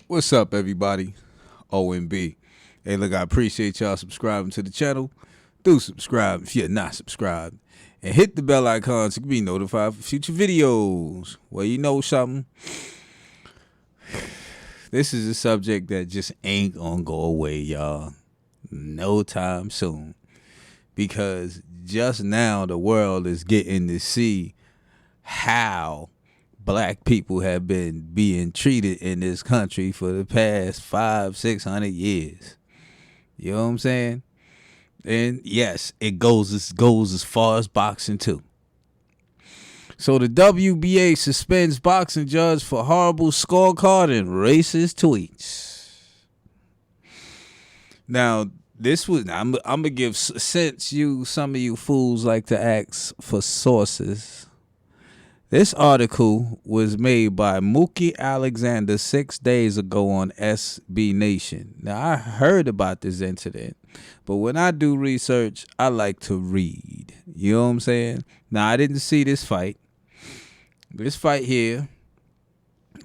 What's up, everybody? OMB. Hey, look, I appreciate y'all subscribing to the channel. Do subscribe if you're not subscribed. And hit the bell icon so you can be notified for future videos. Well, you know something? This is a subject that just ain't gonna go away, y'all. No time soon. Because just now the world is getting to see how black people have been being treated in this country for the past 500-600 years. You know what I'm saying? And yes, it goes as far as boxing too. So the WBA suspends boxing judge for horrible scorecard and racist tweets. Now, I'm gonna give, since some of you fools like to ask for sources. This article was made by Mookie Alexander 6 days ago on SB Nation. Now, I heard about this incident, but when I do research, I like to read. You know what I'm saying? Now, I didn't see this fight. This fight here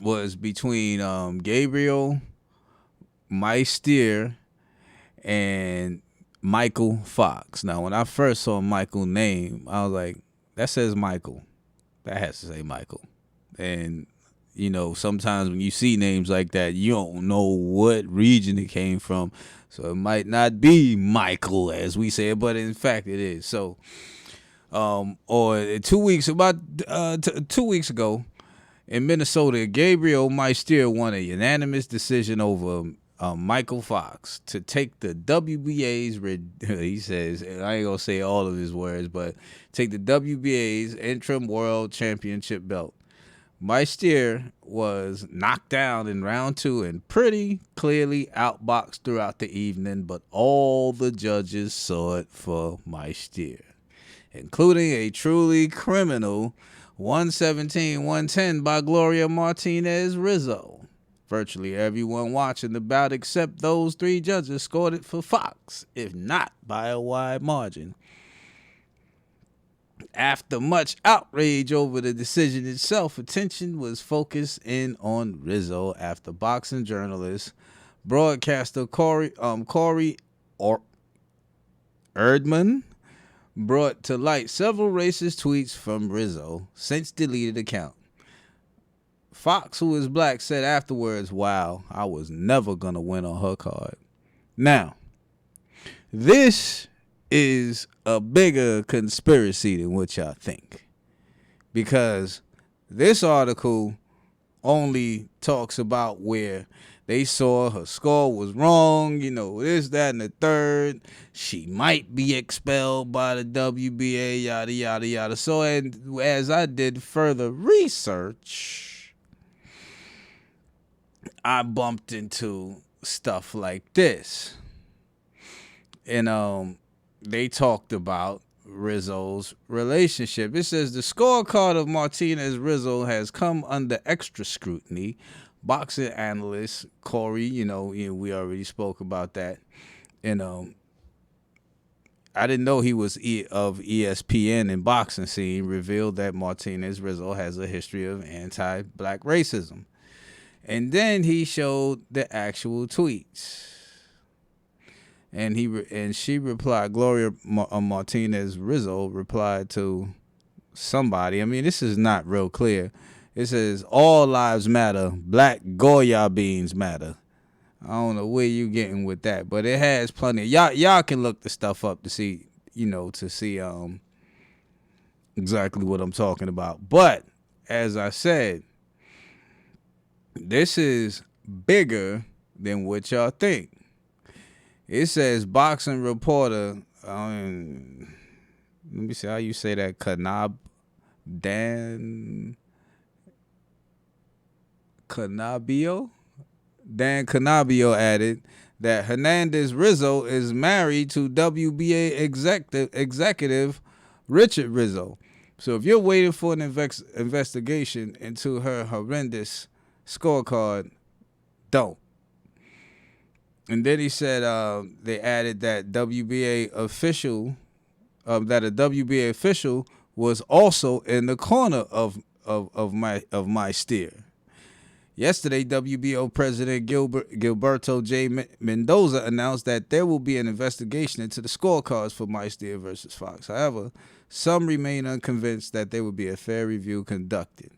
was between Gabriel Meister and Michael Fox. Now, when I first saw Michael's name, I was like, that says Michael. That has to say Michael. And, you know, sometimes when you see names like that, you don't know what region it came from. So it might not be Michael, as we say, but in fact it is. So, or 2 weeks, about 2 weeks ago in Minnesota, Gabriel Meister won a unanimous decision over Michael Fox to take the WBA's, he says, and I ain't going to say all of his words, but take the WBA's interim world championship belt. Meister was knocked down in round 2 and pretty clearly outboxed throughout the evening, but all the judges saw it for Meister, including a truly criminal 117-110 by Gloria Martinez Rizzo. Virtually everyone watching the bout except those 3 judges scored it for Fox, if not by a wide margin. After much outrage over the decision itself, attention was focused in on Rizzo after boxing journalist, broadcaster Corey Erdman brought to light several racist tweets from Rizzo, since deleted account. Fox, who is black, said afterwards, "Wow, I was never going to win on her card." Now, this is a bigger conspiracy than what y'all think. Because this article only talks about where they saw her score was wrong, you know, this, that, and the third. She might be expelled by the WBA, yada, yada, yada. So, and as I did further research, I bumped into stuff like this. And they talked about Rizzo's relationship. It says the scorecard of Martinez Rizzo has come under extra scrutiny. Boxing analyst Corey, you know, we already spoke about that. And I didn't know he was of ESPN and boxing scene, revealed that Martinez Rizzo has a history of anti-black racism. And then he showed the actual tweets. And she replied, Gloria Martinez Rizzo replied to somebody. I mean, this is not real clear. It says, all lives matter. Black Goya beans matter. I don't know where you getting with that, but it has plenty. Y'all can look the stuff up to see, exactly what I'm talking about. But as I said, this is bigger than what y'all think. It says boxing reporter, let me see how you say that, Dan Canabio added that Hernandez Rizzo is married to WBA executive Richard Rizzo. So if you're waiting for an investigation into her horrendous scorecard, don't. And then he said they added that WBA official, that a WBA official was also in the corner of my steer. Yesterday, WBO President Gilberto J. Mendoza announced that there will be an investigation into the scorecards for Meister versus Fox. However, some remain unconvinced that there will be a fair review conducted.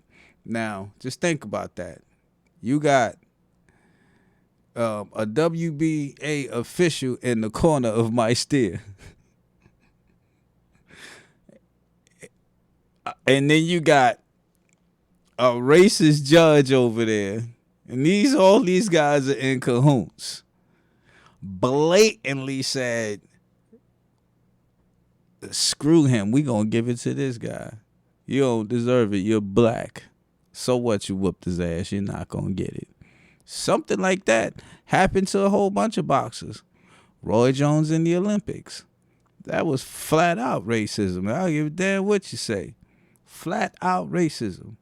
Now, just think about that. You got a WBA official in the corner of Meister. And then you got a racist judge over there. And all these guys are in cahoots. Blatantly said, screw him. We gonna give it to this guy. You don't deserve it. You're black. So what? You whooped his ass. You're not gonna get it. Something like that happened to a whole bunch of boxers. Roy Jones in the Olympics. That was flat out racism. I don't give a damn what you say. Flat out racism.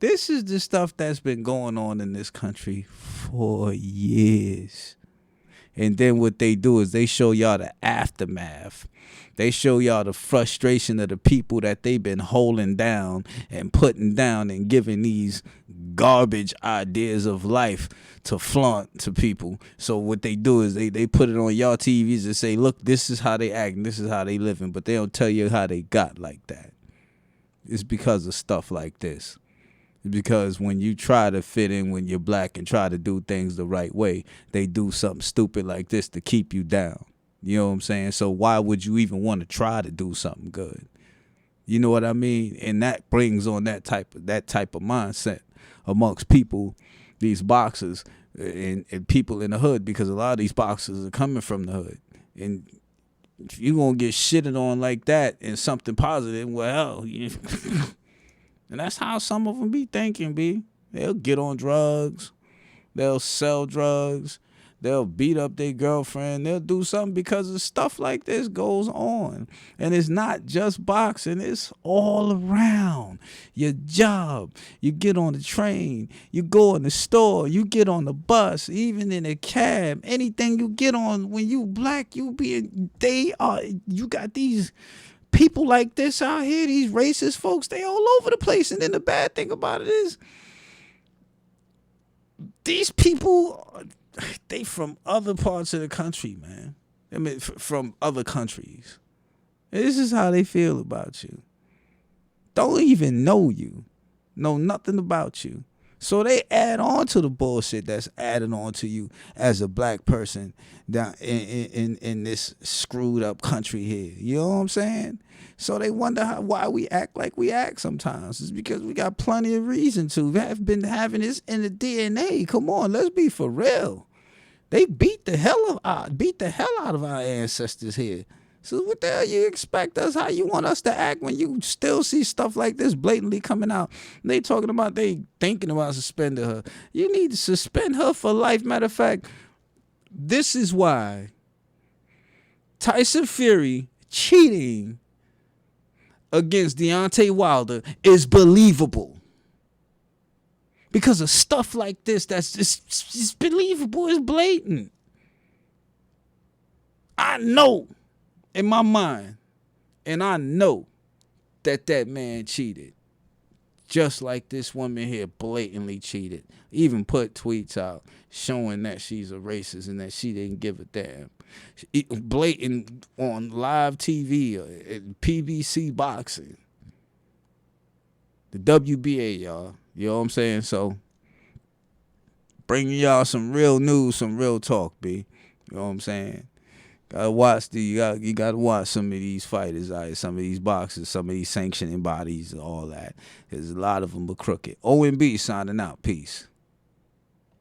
This is the stuff that's been going on in this country for years. And then what they do is they show y'all the aftermath. They show y'all the frustration of the people that they've been holding down and putting down and giving these garbage ideas of life to flaunt to people. So what they do is they put it on y'all TVs and say, look, this is how they act and this is how they living. But they don't tell you how they got like that. It's because of stuff like this. Because when you try to fit in when you're black and try to do things the right way, they do something stupid like this to keep you down. You know what I'm saying? So why would you even want to try to do something good? You know what I mean? And that brings on that type of mindset amongst people, these boxers and people in the hood, because a lot of these boxers are coming from the hood. And if you're going to get shitted on like that and something positive, well, and that's how some of them be thinking, B. They'll get on drugs. They'll sell drugs. They'll beat up their girlfriend. They'll do something because of stuff like this goes on. And it's not just boxing. It's all around. Your job. You get on the train. You go in the store. You get on the bus. Even in a cab. Anything you get on when you black, you got these people like this out here, these racist folks, they all over the place. And then the bad thing about it is these people, they from other parts of the country, man. I mean, from other countries. This is how they feel about you. Don't even know you. Know nothing about you. So they add on to the bullshit that's added on to you as a black person down in this screwed up country here. You know what I'm saying? So they wonder why we act like we act sometimes. It's because we got plenty of reason to. We have been having this in the DNA. Come on, let's be for real. They beat the hell out of our ancestors here. So what the hell you expect us, how you want us to act when you still see stuff like this blatantly coming out? They talking about they thinking about suspending her. You need to suspend her for life. Matter of fact, this is why Tyson Fury cheating against Deontay Wilder is believable. Because of stuff like this that's just believable. It's blatant. I know in my mind, and I know that man cheated. Just like this woman here blatantly cheated. Even put tweets out showing that she's a racist and that she didn't give a damn. Blatant on live TV, PBC boxing. The WBA, y'all. You know what I'm saying? So, bringing y'all some real news, some real talk, B. You know what I'm saying? You gotta watch some of these fighters, some of these boxers, some of these sanctioning bodies and all that. Because a lot of them are crooked. OMB signing out. Peace.